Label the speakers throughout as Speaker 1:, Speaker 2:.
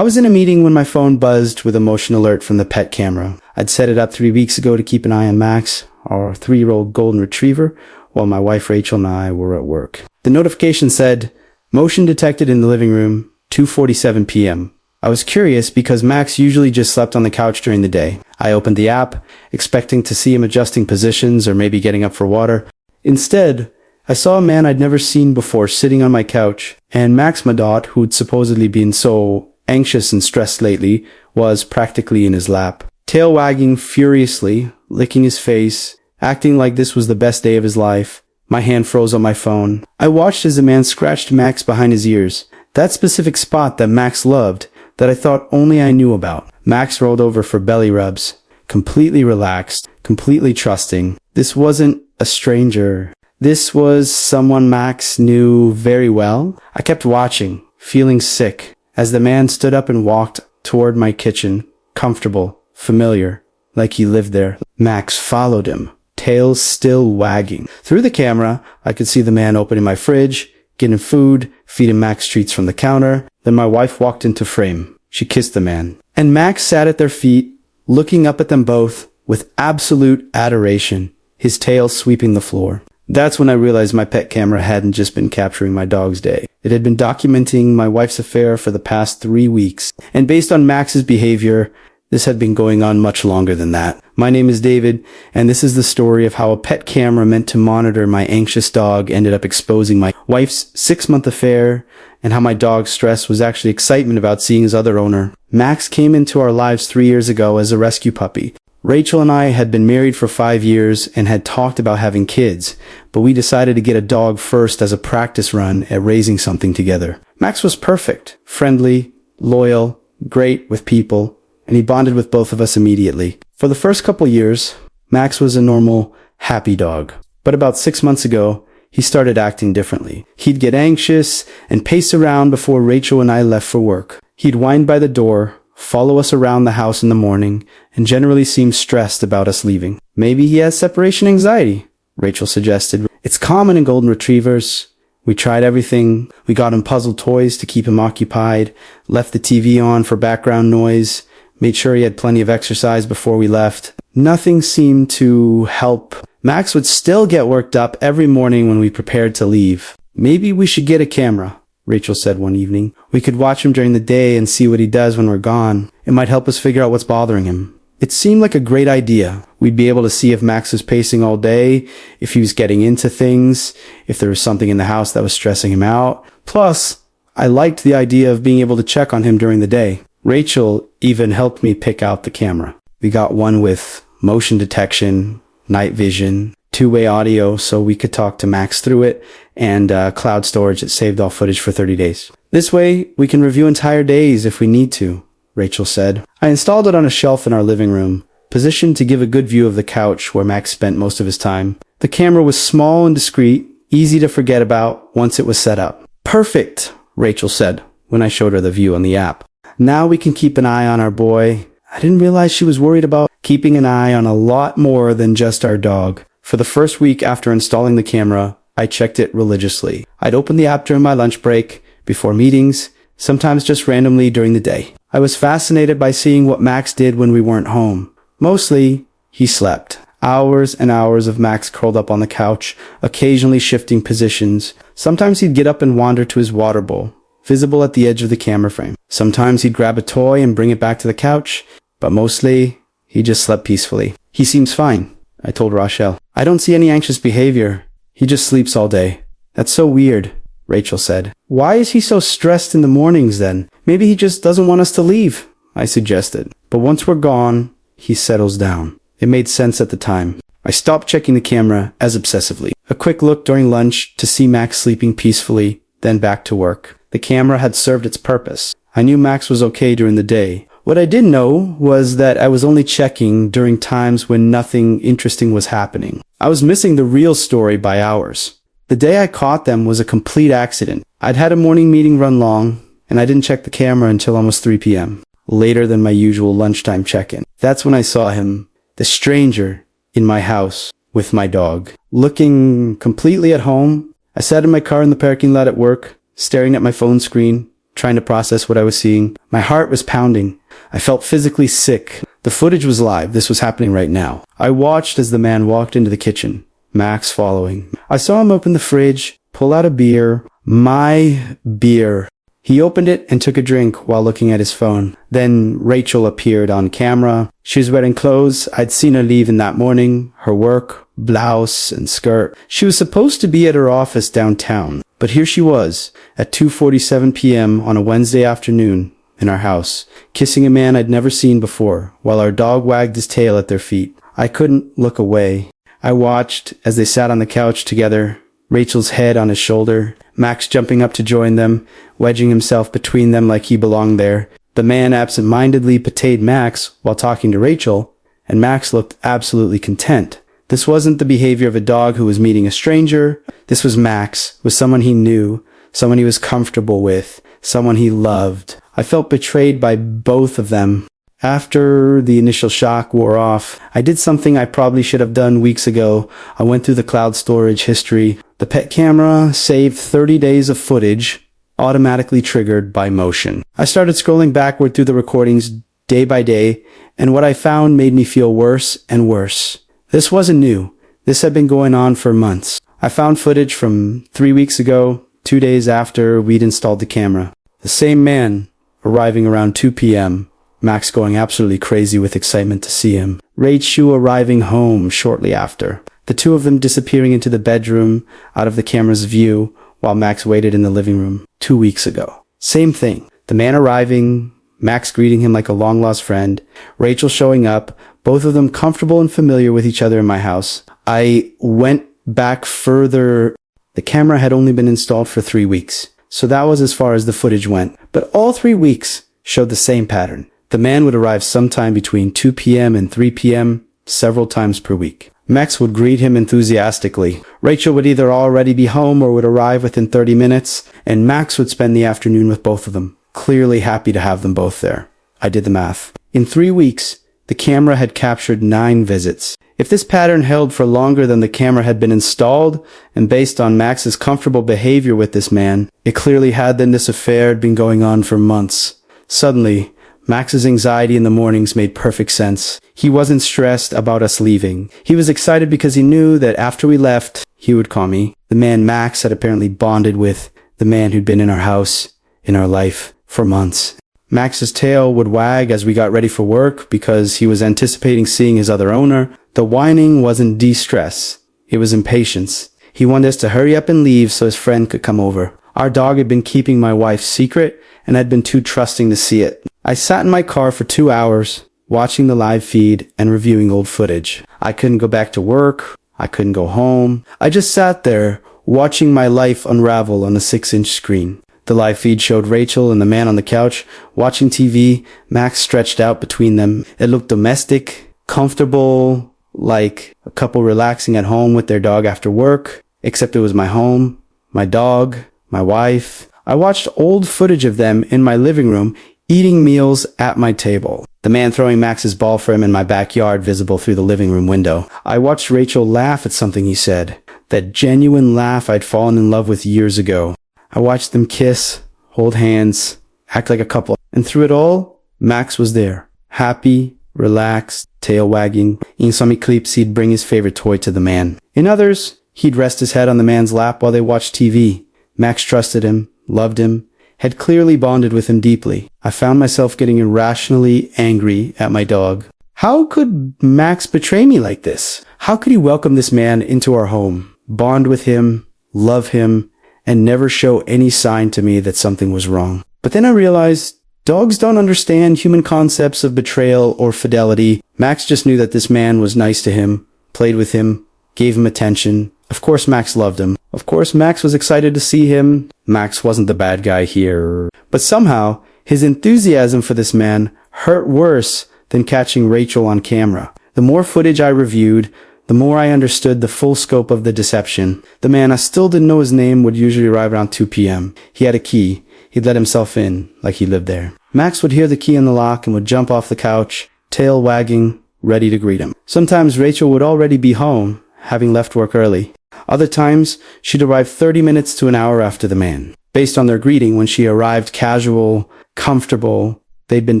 Speaker 1: I was in a meeting when my phone buzzed with a motion alert from the pet camera. I'd set it up 3 weeks ago to keep an eye on Max, our 3-year-old golden retriever, while my wife Rachel and I were at work. The notification said, "Motion detected in the living room, 2:47 p.m." I was curious because Max usually just slept on the couch during the day. I opened the app, expecting to see him adjusting positions or maybe getting up for water. Instead, I saw a man I'd never seen before sitting on my couch, and Max Madot, who'd supposedly been so anxious and stressed lately, was practically in his lap. Tail wagging furiously, licking his face, acting like this was the best day of his life. My hand froze on my phone. I watched as the man scratched Max behind his ears, that specific spot that Max loved, that I thought only I knew about. Max rolled over for belly rubs, completely relaxed, completely trusting. This wasn't a stranger. This was someone Max knew very well. I kept watching, feeling sick, as the man stood up and walked toward my kitchen, comfortable, familiar, like he lived there. Max followed him, tail still wagging. Through the camera, I could see the man opening my fridge, getting food, feeding Max treats from the counter. Then my wife walked into frame. She kissed the man. And Max sat at their feet, looking up at them both with absolute adoration, his tail sweeping the floor. That's when I realized my pet camera hadn't just been capturing my dog's day. It had been documenting my wife's affair for the past 3 weeks. And based on Max's behavior, this had been going on much longer than that. My name is David, and this is the story of how a pet camera meant to monitor my anxious dog ended up exposing my wife's 6-month affair, and how my dog's stress was actually excitement about seeing his other owner. Max came into our lives 3 years ago as a rescue puppy. Rachel and I had been married for 5 years and had talked about having kids, but we decided to get a dog first as a practice run at raising something together. Max was perfect, friendly, loyal, great with people, and he bonded with both of us immediately. For the first couple years, Max was a normal, happy dog. But about 6 months ago, he started acting differently. He'd get anxious and pace around before Rachel and I left for work. He'd whine by the door, follow us around the house in the morning, and generally seem stressed about us leaving. Maybe he has separation anxiety, Rachel suggested. It's common in golden retrievers. We tried everything. We got him puzzle toys to keep him occupied, left the TV on for background noise, made sure he had plenty of exercise before we left. Nothing seemed to help. Max would still get worked up every morning when we prepared to leave. Maybe we should get a camera, Rachel said one evening. We could watch him during the day and see what he does when we're gone. It might help us figure out what's bothering him. It seemed like a great idea. We'd be able to see if Max was pacing all day, if he was getting into things, if there was something in the house that was stressing him out. Plus, I liked the idea of being able to check on him during the day. Rachel even helped me pick out the camera. We got one with motion detection, night vision, two-way audio so we could talk to Max through it, and cloud storage that saved all footage for 30 days. This way, we can review entire days if we need to, Rachel said. I installed it on a shelf in our living room, positioned to give a good view of the couch where Max spent most of his time. The camera was small and discreet, easy to forget about once it was set up. Perfect, Rachel said when I showed her the view on the app. Now we can keep an eye on our boy. I didn't realize she was worried about keeping an eye on a lot more than just our dog. For the first week after installing the camera, I checked it religiously. I'd open the app during my lunch break, before meetings, sometimes just randomly during the day. I was fascinated by seeing what Max did when we weren't home. Mostly, he slept. Hours and hours of Max curled up on the couch, occasionally shifting positions. Sometimes he'd get up and wander to his water bowl, visible at the edge of the camera frame. Sometimes he'd grab a toy and bring it back to the couch, but mostly, he just slept peacefully. He seems fine, I told Rochelle. I don't see any anxious behavior. He just sleeps all day. That's so weird, Rachel said. Why is he so stressed in the mornings then? Maybe he just doesn't want us to leave, I suggested. But once we're gone, he settles down. It made sense at the time. I stopped checking the camera as obsessively. A quick look during lunch to see Max sleeping peacefully, then back to work. The camera had served its purpose. I knew Max was okay during the day. What I didn't know was that I was only checking during times when nothing interesting was happening. I was missing the real story by hours. The day I caught them was a complete accident. I'd had a morning meeting run long, and I didn't check the camera until almost 3 p.m., later than my usual lunchtime check-in. That's when I saw him, the stranger, in my house with my dog. Looking completely at home, I sat in my car in the parking lot at work, staring at my phone screen, trying to process what I was seeing. My heart was pounding. I felt physically sick. The footage was live. This was happening right now. I watched as the man walked into the kitchen, Max following. I saw him open the fridge, pull out a beer. My beer. He opened it and took a drink while looking at his phone. Then Rachel appeared on camera. She was wearing clothes I'd seen her leave in that morning, her work, blouse, and skirt. She was supposed to be at her office downtown, but here she was at 2:47 p.m. on a Wednesday afternoon in our house, kissing a man I'd never seen before, while our dog wagged his tail at their feet. I couldn't look away. I watched as they sat on the couch together, Rachel's head on his shoulder, Max jumping up to join them, wedging himself between them like he belonged there. The man absent-mindedly patted Max while talking to Rachel, and Max looked absolutely content. This wasn't the behavior of a dog who was meeting a stranger. This was Max, with someone he knew, someone he was comfortable with, someone he loved. I felt betrayed by both of them. After the initial shock wore off, I did something I probably should have done weeks ago. I went through the cloud storage history. The pet camera saved 30 days of footage, automatically triggered by motion. I started scrolling backward through the recordings day by day, and what I found made me feel worse and worse. This wasn't new. This had been going on for months. I found footage from 3 weeks ago, 2 days after we'd installed the camera. The same man arriving around 2 p.m., Max going absolutely crazy with excitement to see him. Rachel arriving home shortly after. The two of them disappearing into the bedroom, out of the camera's view, while Max waited in the living room 2 weeks ago. Same thing. The man arriving, Max greeting him like a long-lost friend, Rachel showing up, both of them comfortable and familiar with each other in my house. I went back further. The camera had only been installed for 3 weeks, so that was as far as the footage went. But all 3 weeks showed the same pattern. The man would arrive sometime between 2 p.m. and 3 p.m. several times per week. Max would greet him enthusiastically. Rachel would either already be home or would arrive within 30 minutes, and Max would spend the afternoon with both of them, clearly happy to have them both there. I did the math. In 3 weeks, the camera had captured 9 visits. If this pattern held for longer than the camera had been installed, and based on Max's comfortable behavior with this man, it clearly had then this affair had been going on for months. Suddenly, Max's anxiety in the mornings made perfect sense. He wasn't stressed about us leaving. He was excited because he knew that after we left, he would call me. The man Max had apparently bonded with, the man who'd been in our house, in our life, for months. Max's tail would wag as we got ready for work because he was anticipating seeing his other owner. The whining wasn't de-stress. It was impatience. He wanted us to hurry up and leave so his friend could come over. Our dog had been keeping my wife's secret and had been too trusting to see it. I sat in my car for 2 hours, watching the live feed and reviewing old footage. I couldn't go back to work. I couldn't go home. I just sat there, watching my life unravel on a 6-inch screen. The live feed showed Rachel and the man on the couch, watching TV, Max stretched out between them. It looked domestic, comfortable, like a couple relaxing at home with their dog after work, except it was my home, my dog, my wife. I watched old footage of them in my living room, eating meals at my table. The man throwing Max's ball for him in my backyard visible through the living room window. I watched Rachel laugh at something he said. That genuine laugh I'd fallen in love with years ago. I watched them kiss, hold hands, act like a couple. And through it all, Max was there. Happy, relaxed, tail wagging. In some clips, he'd bring his favorite toy to the man. In others, he'd rest his head on the man's lap while they watched TV. Max trusted him, loved him, had clearly bonded with him deeply. I found myself getting irrationally angry at my dog. How could Max betray me like this? How could he welcome this man into our home, bond with him, love him, and never show any sign to me that something was wrong? But then I realized dogs don't understand human concepts of betrayal or fidelity. Max just knew that this man was nice to him, played with him, gave him attention. Of course Max loved him. Of course Max was excited to see him. Max wasn't the bad guy here. But somehow, his enthusiasm for this man hurt worse than catching Rachel on camera. The more footage I reviewed, the more I understood the full scope of the deception. The man I still didn't know his name would usually arrive around 2 p.m. He had a key. He'd let himself in, like he lived there. Max would hear the key in the lock and would jump off the couch, tail wagging, ready to greet him. Sometimes Rachel would already be home, having left work early. Other times, she'd arrive 30 minutes to an hour after the man. Based on their greeting, when she arrived casual, comfortable, they'd been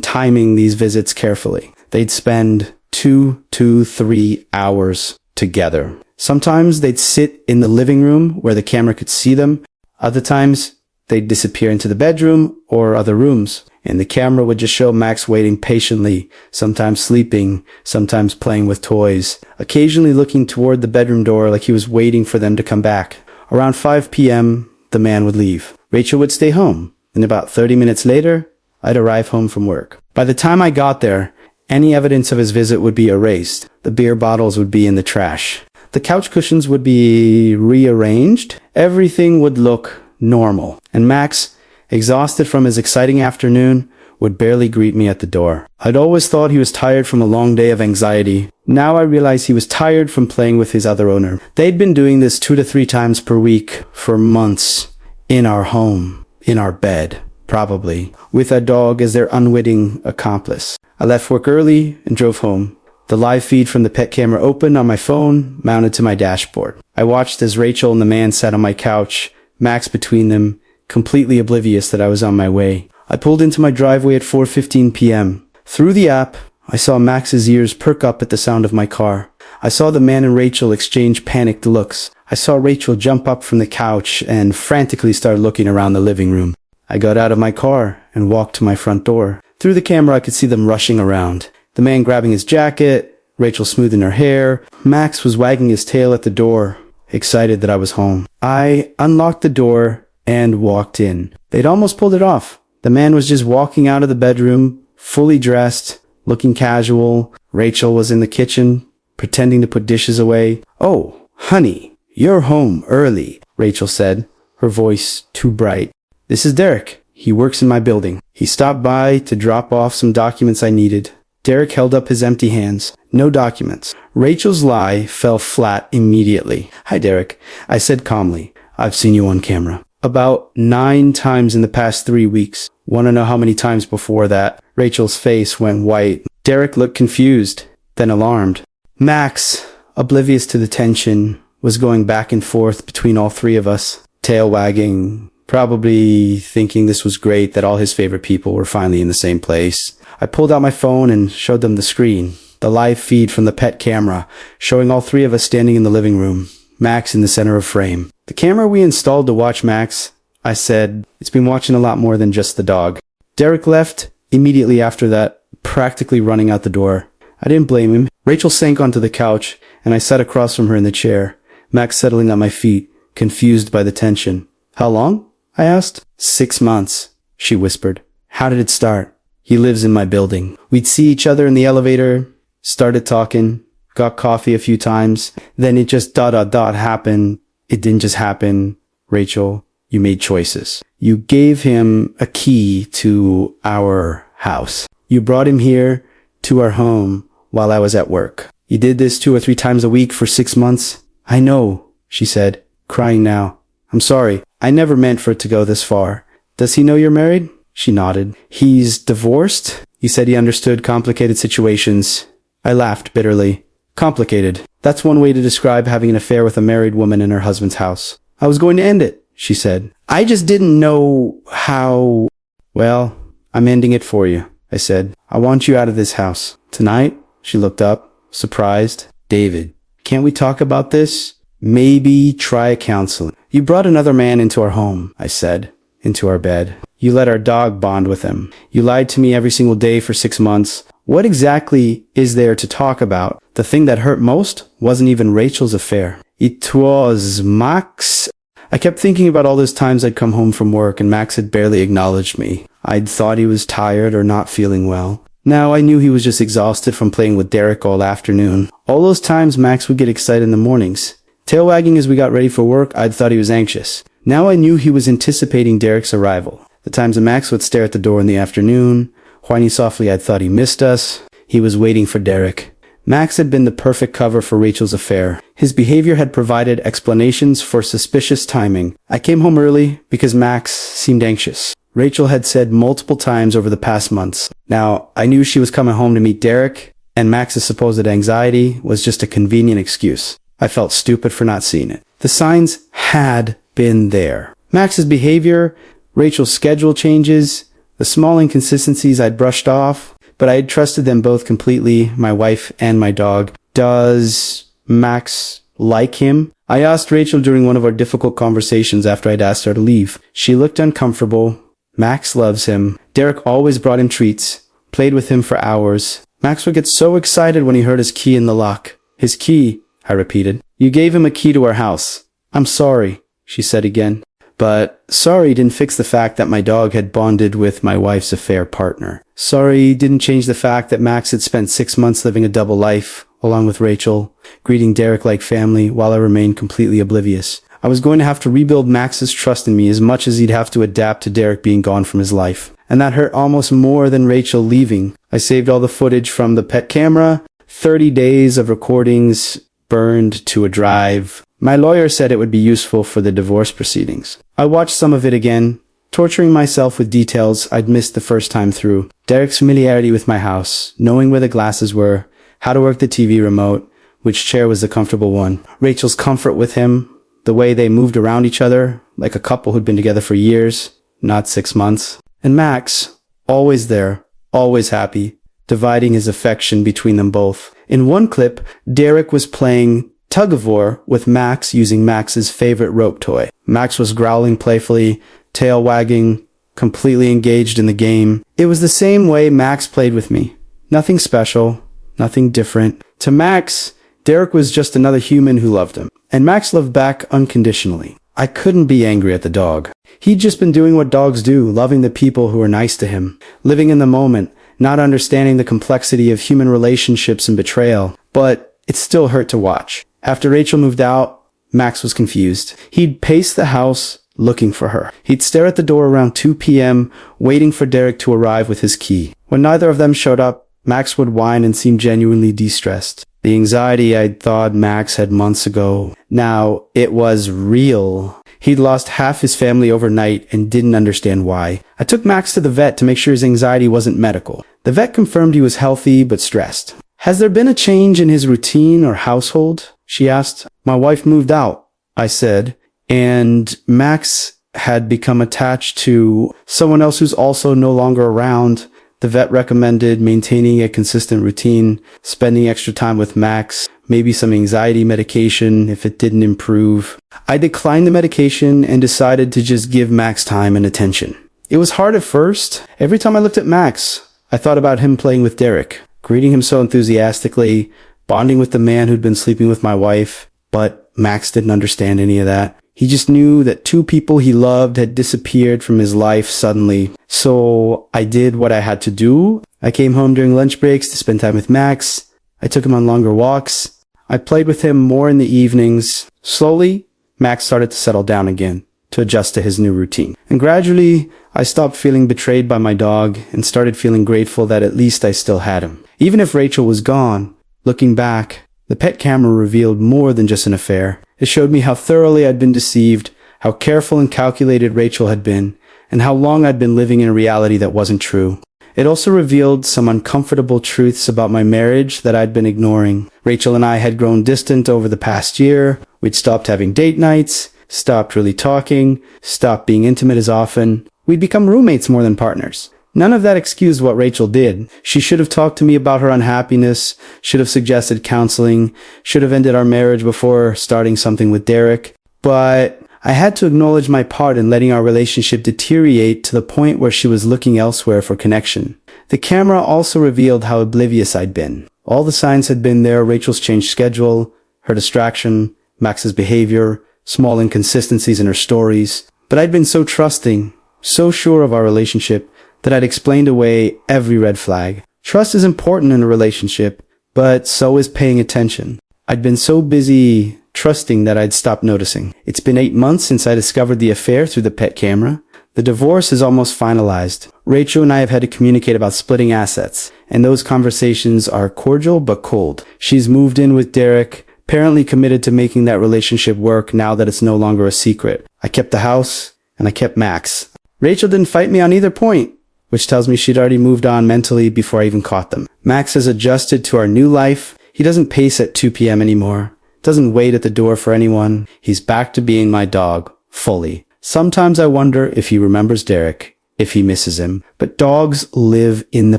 Speaker 1: timing these visits carefully. They'd spend 2 to 3 hours together. Sometimes they'd sit in the living room where the camera could see them. Other times, they'd disappear into the bedroom or other rooms, and the camera would just show Max waiting patiently, sometimes sleeping, sometimes playing with toys, occasionally looking toward the bedroom door like he was waiting for them to come back. Around 5 p.m., the man would leave. Rachel would stay home, and about 30 minutes later, I'd arrive home from work. By the time I got there, any evidence of his visit would be erased. The beer bottles would be in the trash. The couch cushions would be rearranged. Everything would look normal. And Max, exhausted from his exciting afternoon, would barely greet me at the door. I'd always thought he was tired from a long day of anxiety. Now I realized he was tired from playing with his other owner. They'd been doing this 2 to 3 times per week for months. In our home. In our bed. Probably. With a dog as their unwitting accomplice. I left work early and drove home. The live feed from the pet camera opened on my phone, mounted to my dashboard. I watched as Rachel and the man sat on my couch, Max between them, completely oblivious that I was on my way. I pulled into my driveway at 4:15 p.m. Through the app, I saw Max's ears perk up at the sound of my car. I saw the man and Rachel exchange panicked looks. I saw Rachel jump up from the couch and frantically start looking around the living room. I got out of my car and walked to my front door. Through the camera, I could see them rushing around. The man grabbing his jacket, Rachel smoothing her hair. Max was wagging his tail at the door, excited that I was home. I unlocked the door and walked in. They'd almost pulled it off. The man was just walking out of the bedroom, fully dressed, looking casual. Rachel was in the kitchen, pretending to put dishes away. "Oh, honey, you're home early," Rachel said, her voice too bright. "This is Derek. He works in my building. He stopped by to drop off some documents I needed." Derek held up his empty hands. No documents. Rachel's lie fell flat immediately. "Hi, Derek," I said calmly. "I've seen you on camera." "About 9 times in the past 3 weeks. Want to know how many times before that?" Rachel's face went white. Derek looked confused, then alarmed. Max, oblivious to the tension, was going back and forth between all 3 of us, tail wagging, probably thinking this was great that all his favorite people were finally in the same place. I pulled out my phone and showed them the screen, the live feed from the pet camera, showing all 3 of us standing in the living room, Max in the center of frame. "The camera we installed to watch Max," I said, "it's been watching a lot more than just the dog." Derek left immediately after that, practically running out the door. I didn't blame him. Rachel sank onto the couch, and I sat across from her in the chair, Max settling at my feet, confused by the tension. "How long?" I asked. 6 months, she whispered. "How did it start?" "He lives in my building. We'd see each other in the elevator, started talking, got coffee a few times, then it just happened. It didn't just happen. Rachel, you made choices. You gave him a key to our house. You brought him here to our home while I was at work. You did this 2 or 3 times a week for 6 months." "I know," she said, crying now. "I'm sorry. I never meant for it to go this far. Does he know you're married?" She nodded. "He's divorced?" "He said he understood complicated situations." I laughed bitterly. "Complicated. That's one way to describe having an affair with a married woman in her husband's house." "I was going to end it," she said. "I just didn't know how." "Well, I'm ending it for you," I said. "I want you out of this house." "Tonight?" She looked up, surprised. "David, can't we talk about this? Maybe try counseling." "You brought another man into our home," I said. "Into our bed. You let our dog bond with him. You lied to me every single day for 6 months. What exactly is there to talk about? The thing that hurt most wasn't even Rachel's affair. It was Max." I kept thinking about all those times I'd come home from work and Max had barely acknowledged me. I'd thought he was tired or not feeling well. Now I knew he was just exhausted from playing with Derek all afternoon. All those times Max would get excited in the mornings. Tail wagging as we got ready for work, I'd thought he was anxious. Now I knew he was anticipating Derek's arrival. The times that Max would stare at the door in the afternoon, whining softly, I'd thought he missed us. He was waiting for Derek. Max had been the perfect cover for Rachel's affair. His behavior had provided explanations for suspicious timing. I came home early because Max seemed anxious. Rachel had said multiple times over the past months. Now, I knew she was coming home to meet Derek, and Max's supposed anxiety was just a convenient excuse. I felt stupid for not seeing it. The signs had been there. Max's behavior, Rachel's schedule changes, the small inconsistencies I'd brushed off, but I had trusted them both completely, my wife and my dog. Does Max like him? I asked Rachel during one of our difficult conversations after I'd asked her to leave. She looked uncomfortable. Max loves him. Derek always brought him treats, played with him for hours. Max would get so excited when he heard his key in the lock. His key, I repeated. You gave him a key to our house. I'm sorry, she said again. But sorry didn't fix the fact that my dog had bonded with my wife's affair partner. Sorry didn't change the fact that Max had spent 6 months living a double life, along with Rachel, greeting Derek like family while I remained completely oblivious. I was going to have to rebuild Max's trust in me as much as he'd have to adapt to Derek being gone from his life. And that hurt almost more than Rachel leaving. I saved all the footage from the pet camera, 30 days of recordings burned to a drive. My lawyer said it would be useful for the divorce proceedings. I watched some of it again, torturing myself with details I'd missed the first time through. Derek's familiarity with my house, knowing where the glasses were, how to work the TV remote, which chair was the comfortable one. Rachel's comfort with him, the way they moved around each other, like a couple who'd been together for years, not 6 months. And Max, always there, always happy, dividing his affection between them both. In one clip, Derek was playing tug-of-war with Max using Max's favorite rope toy. Max was growling playfully, tail wagging, completely engaged in the game. It was the same way Max played with me. Nothing special, nothing different. To Max, Derek was just another human who loved him. And Max loved back unconditionally. I couldn't be angry at the dog. He'd just been doing what dogs do, loving the people who were nice to him, living in the moment, not understanding the complexity of human relationships and betrayal. But it still hurt to watch. After Rachel moved out, Max was confused. He'd pace the house looking for her. He'd stare at the door around 2 p.m., waiting for Derek to arrive with his key. When neither of them showed up, Max would whine and seem genuinely distressed. The anxiety I'd thought Max had months ago, now it was real. He'd lost half his family overnight and didn't understand why. I took Max to the vet to make sure his anxiety wasn't medical. The vet confirmed he was healthy but stressed. Has there been a change in his routine or household? She asked. My wife moved out, I said, and Max had become attached to someone else who's also no longer around. The vet recommended maintaining a consistent routine, spending extra time with Max, maybe some anxiety medication if it didn't improve. I declined the medication and decided to just give Max time and attention. It was hard at first. Every time I looked at Max, I thought about him playing with Derek, greeting him so enthusiastically, bonding with the man who'd been sleeping with my wife. But Max didn't understand any of that. He just knew that 2 people he loved had disappeared from his life suddenly. So I did what I had to do. I came home during lunch breaks to spend time with Max. I took him on longer walks. I played with him more in the evenings. Slowly, Max started to settle down again, to adjust to his new routine. And gradually, I stopped feeling betrayed by my dog and started feeling grateful that at least I still had him. Even if Rachel was gone, looking back, the pet camera revealed more than just an affair. It showed me how thoroughly I'd been deceived, how careful and calculated Rachel had been, and how long I'd been living in a reality that wasn't true. It also revealed some uncomfortable truths about my marriage that I'd been ignoring. Rachel and I had grown distant over the past year. We'd stopped having date nights, stopped really talking, stopped being intimate as often. We'd become roommates more than partners. None of that excused what Rachel did. She should have talked to me about her unhappiness, should have suggested counseling, should have ended our marriage before starting something with Derek. But I had to acknowledge my part in letting our relationship deteriorate to the point where she was looking elsewhere for connection. The camera also revealed how oblivious I'd been. All the signs had been there: Rachel's changed schedule, her distraction, Max's behavior, small inconsistencies in her stories. But I'd been so trusting, so sure of our relationship, that I'd explained away every red flag. Trust is important in a relationship, but so is paying attention. I'd been so busy trusting that I'd stopped noticing. It's been 8 months since I discovered the affair through the pet camera. The divorce is almost finalized. Rachel and I have had to communicate about splitting assets, and those conversations are cordial but cold. She's moved in with Derek, apparently committed to making that relationship work now that it's no longer a secret. I kept the house, and I kept Max. Rachel didn't fight me on either point, which tells me she'd already moved on mentally before I even caught them. Max has adjusted to our new life. He doesn't pace at 2 p.m. anymore, doesn't wait at the door for anyone. He's back to being my dog, fully. Sometimes I wonder if he remembers Derek, if he misses him. But dogs live in the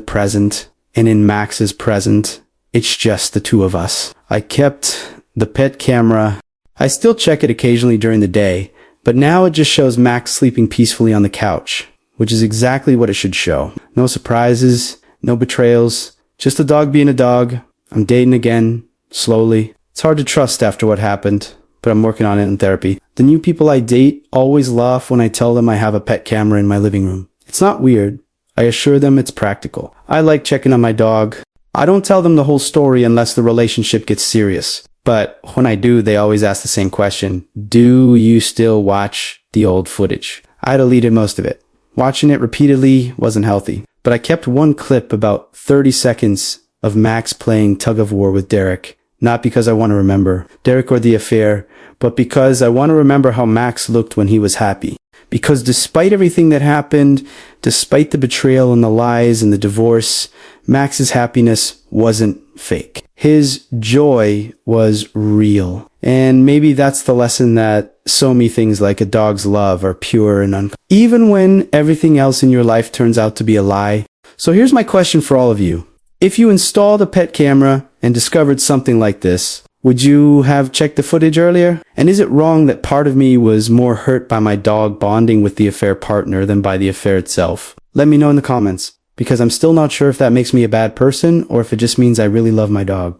Speaker 1: present, and in Max's present, it's just the two of us. I kept the pet camera. I still check it occasionally during the day, but now it just shows Max sleeping peacefully on the couch, which is exactly what it should show. No surprises, no betrayals, just a dog being a dog. I'm dating again, slowly. It's hard to trust after what happened, but I'm working on it in therapy. The new people I date always laugh when I tell them I have a pet camera in my living room. It's not weird. I assure them it's practical. I like checking on my dog. I don't tell them the whole story unless the relationship gets serious. But when I do, they always ask the same question. Do you still watch the old footage? I deleted most of it. Watching it repeatedly wasn't healthy. But I kept one clip about 30 seconds of Max playing tug of war with Derek. Not because I want to remember Derek or the affair, but because I want to remember how Max looked when he was happy. Because despite everything that happened, despite the betrayal and the lies and the divorce, Max's happiness wasn't fake. His joy was real. And maybe that's the lesson that so many things like a dog's love are pure and even when everything else in your life turns out to be a lie. So here's my question for all of you. If you installed a pet camera and discovered something like this, would you have checked the footage earlier? And is it wrong that part of me was more hurt by my dog bonding with the affair partner than by the affair itself? Let me know in the comments, because I'm still not sure if that makes me a bad person or if it just means I really love my dog.